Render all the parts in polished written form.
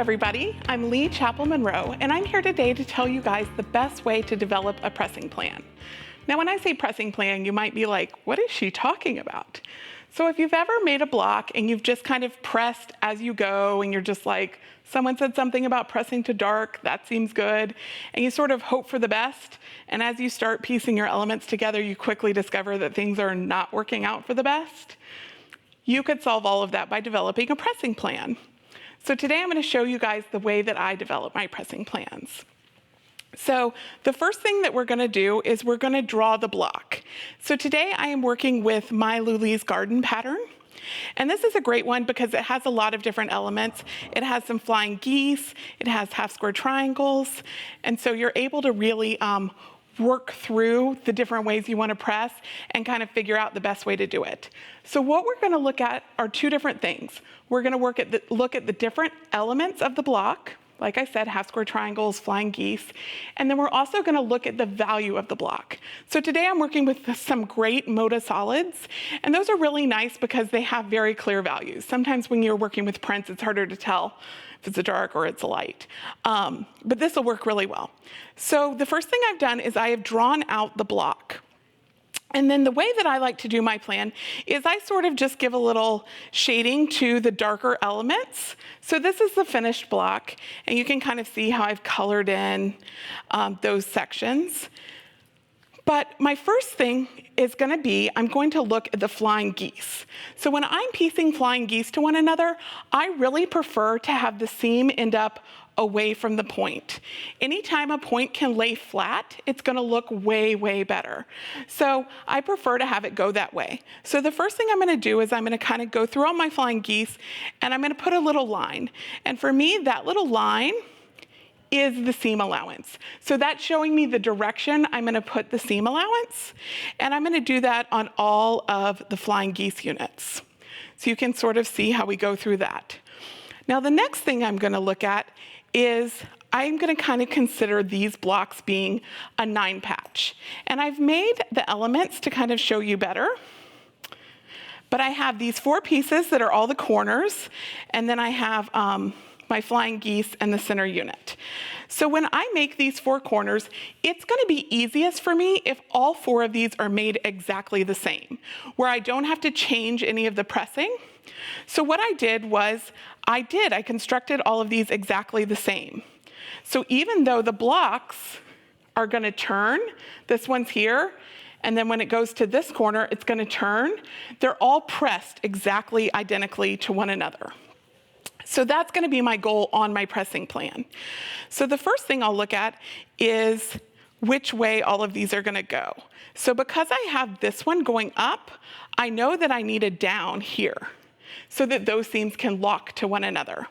everybody. I'm Lee Chappell Monroe, and I'm here today to tell you guys the best way to develop a pressing plan. Now, when I say pressing plan, you might be like, what is she talking about? So if you've ever made a block and you've just kind of pressed as you go, and you're just like, someone said something about pressing to dark, that seems good, and you sort of hope for the best, and as you start piecing your elements together, you quickly discover that things are not working out for the best, you could solve all of that by developing a pressing plan. So today I'm going to show you guys the way that I develop my pressing plans. So the first thing that we're going to do is we're going to draw the block. So today I am working with my Luli's garden pattern. And this is a great one because it has a lot of different elements. It has some flying geese, it has half square triangles, and so you're able to really work through the different ways you want to press and kind of figure out the best way to do it. So what we're going to look at are two different things. We're going to look at the different elements of the block, like I said, half square triangles, flying geese, and then we're also going to look at the value of the block. So today I'm working with some great Moda solids, and those are really nice because they have very clear values. Sometimes when you're working with prints, it's harder to tell if it's a dark or it's a light, but this will work really well. So the first thing I've done is I have drawn out the block. And then the way that I like to do my plan is I sort of just give a little shading to the darker elements. So this is the finished block, and you can kind of see how I've colored in those sections. But my first thing is going to be, I'm going to look at the flying geese. So when I'm piecing flying geese to one another, I really prefer to have the seam end up away from the point. Anytime a point can lay flat, it's going to look way, way better. So I prefer to have it go that way. So the first thing I'm going to do is I'm going to kind of go through all my flying geese, and I'm going to put a little line. And for me, that little line is the seam allowance. So that's showing me the direction I'm going to put the seam allowance, and I'm going to do that on all of the flying geese units. So you can sort of see how we go through that. Now the next thing I'm going to look at is I'm going to kind of consider these blocks being a 9 patch. And I've made the elements to kind of show you better. But I have these 4 pieces that are all the corners, and then I have my flying geese and the center unit. So when I make these 4 corners, it's going to be easiest for me if all 4 of these are made exactly the same, where I don't have to change any of the pressing. So what I did was I constructed all of these exactly the same. So even though the blocks are going to turn, this one's here, and then when it goes to this corner, it's going to turn, they're all pressed exactly identically to one another. So that's going to be my goal on my pressing plan. So the first thing I'll look at is which way all of these are going to go. So because I have this one going up, I know that I need a down here so that those seams can lock to one another.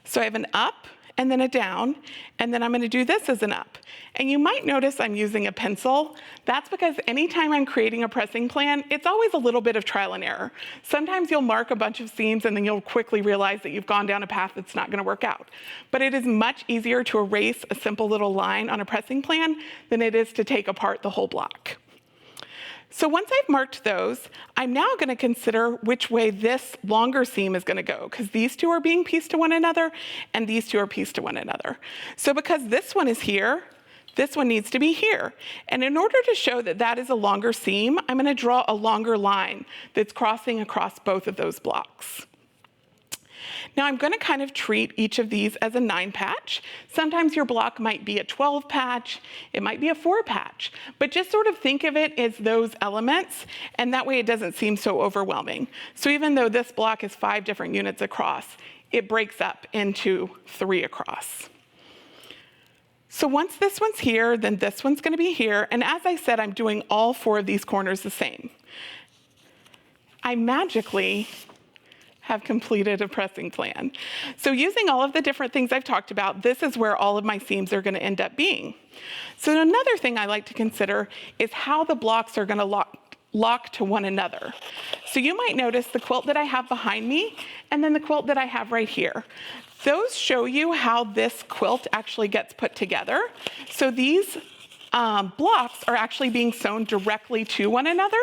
So I have an up and then a down, and then I'm going to do this as an up. And you might notice I'm using a pencil. That's because anytime I'm creating a pressing plan, it's always a little bit of trial and error. Sometimes you'll mark a bunch of seams and then you'll quickly realize that you've gone down a path that's not going to work out. But it is much easier to erase a simple little line on a pressing plan than it is to take apart the whole block. So once I've marked those, I'm now going to consider which way this longer seam is going to go, because these 2 are being pieced to one another and these 2 are pieced to one another. So because this one is here, this one needs to be here. And in order to show that that is a longer seam, I'm going to draw a longer line that's crossing across both of those blocks. Now I'm going to kind of treat each of these as a 9 patch. Sometimes your block might be a 12 patch, it might be a 4 patch, but just sort of think of it as those elements, and that way it doesn't seem so overwhelming. So even though this block is 5 different units across, it breaks up into 3 across. So once this one's here, then this one's going to be here, and as I said, I'm doing all 4 of these corners the same. I magically have completed a pressing plan. So using all of the different things I've talked about, this is where all of my seams are going to end up being. So another thing I like to consider is how the blocks are going to lock to one another. So you might notice the quilt that I have behind me and then the quilt that I have right here. Those show you how this quilt actually gets put together. So these blocks are actually being sewn directly to one another.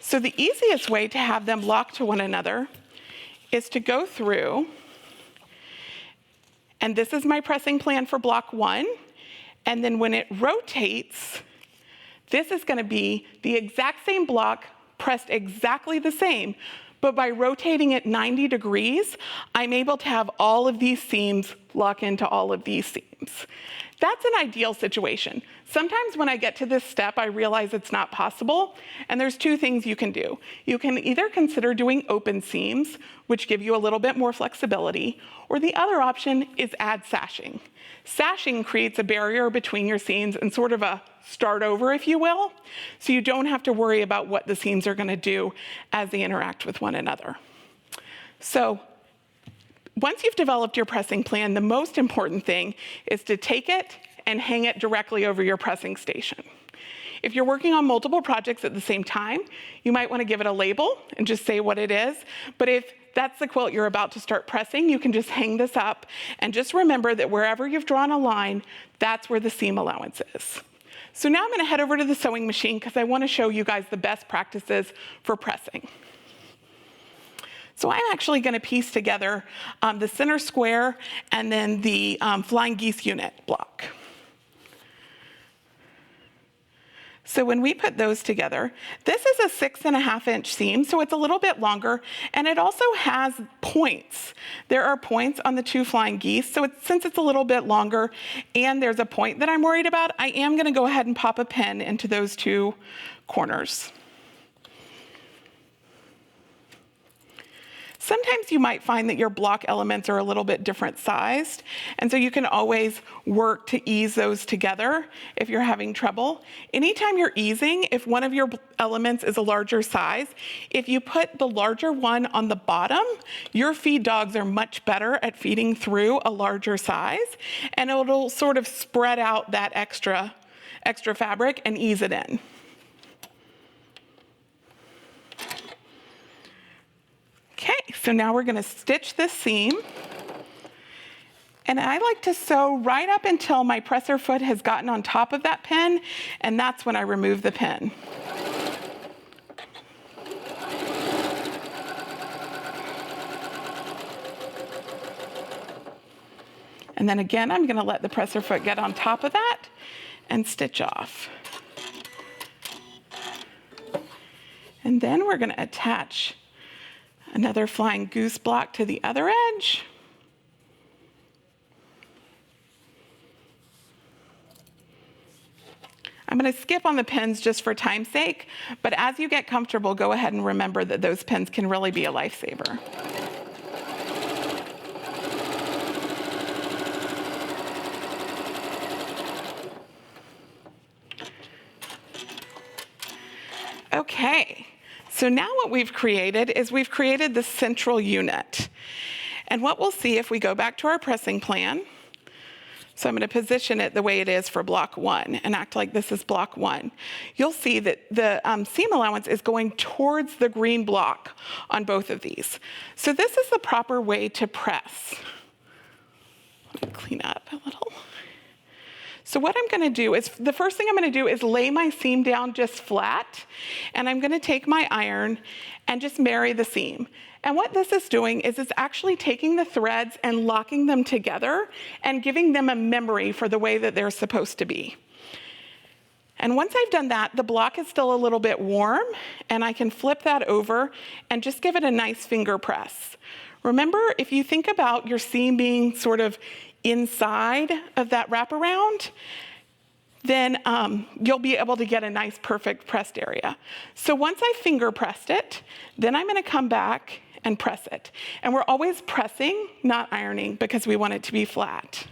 So the easiest way to have them lock to one another is to go through And this is my pressing plan for block 1. And then when it rotates, this is gonna be the exact same block, pressed exactly the same, but by rotating it 90 degrees, I'm able to have all of these seams lock into all of these seams. That's an ideal situation. Sometimes when I get to this step, I realize it's not possible, and there's two things you can do. You can either consider doing open seams, which give you a little bit more flexibility, or the other option is add sashing. Sashing creates a barrier between your seams and sort of a start over, if you will, so you don't have to worry about what the seams are gonna do as they interact with one another. So once you've developed your pressing plan, the most important thing is to take it and hang it directly over your pressing station. If you're working on multiple projects at the same time, you might want to give it a label and just say what it is. But if that's the quilt you're about to start pressing, you can just hang this up and just remember that wherever you've drawn a line, that's where the seam allowance is. So now I'm going to head over to the sewing machine because I want to show you guys the best practices for pressing. So I'm actually going to piece together the center square and then the flying geese unit block. So when we put those together, this is a 6.5-inch seam, so it's a little bit longer, and it also has points. There are points on the two flying geese, so since it's a little bit longer and there's a point that I'm worried about, I am going to go ahead and pop a pin into those two corners. Sometimes you might find that your block elements are a little bit different sized, and so you can always work to ease those together if you're having trouble. Anytime you're easing, if one of your elements is a larger size, if you put the larger one on the bottom, your feed dogs are much better at feeding through a larger size, and it'll sort of spread out that extra fabric and ease it in. Okay, so now we're going to stitch this seam. And I like to sew right up until my presser foot has gotten on top of that pin, and that's when I remove the pin. And then again, I'm going to let the presser foot get on top of that and stitch off. And then we're going to attach another flying goose block to the other edge. I'm going to skip on the pins just for time's sake, but as you get comfortable, go ahead and remember that those pins can really be a lifesaver. Okay. So now what we've created is we've created the central unit. And what we'll see if we go back to our pressing plan, so I'm going to position it the way it is for block 1 and act like this is block 1. You'll see that the seam allowance is going towards the green block on both of these. So this is the proper way to press. Let me clean up a little. So what I'm going to do is, the first thing I'm going to do is lay my seam down just flat, and I'm going to take my iron and just marry the seam. And what this is doing is it's actually taking the threads and locking them together and giving them a memory for the way that they're supposed to be. And once I've done that, the block is still a little bit warm, and I can flip that over and just give it a nice finger press. Remember, if you think about your seam being sort of inside of that wraparound, then you'll be able to get a nice perfect pressed area. So once I finger pressed it, then I'm going to come back and press it. And we're always pressing, not ironing, because we want it to be flat.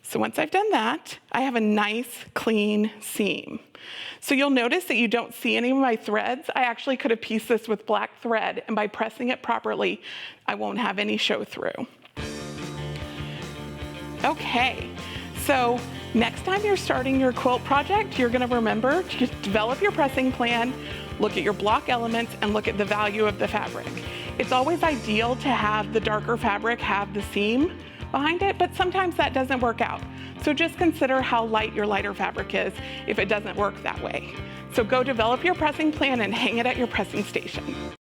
So once I've done that, I have a nice clean seam. So you'll notice that you don't see any of my threads. I actually could have pieced this with black thread, and by pressing it properly, I won't have any show through. Okay, so next time you're starting your quilt project, you're going to remember to just develop your pressing plan, look at your block elements, and look at the value of the fabric. It's always ideal to have the darker fabric have the seam behind it, but sometimes that doesn't work out. So just consider how light your lighter fabric is if it doesn't work that way. So go develop your pressing plan and hang it at your pressing station.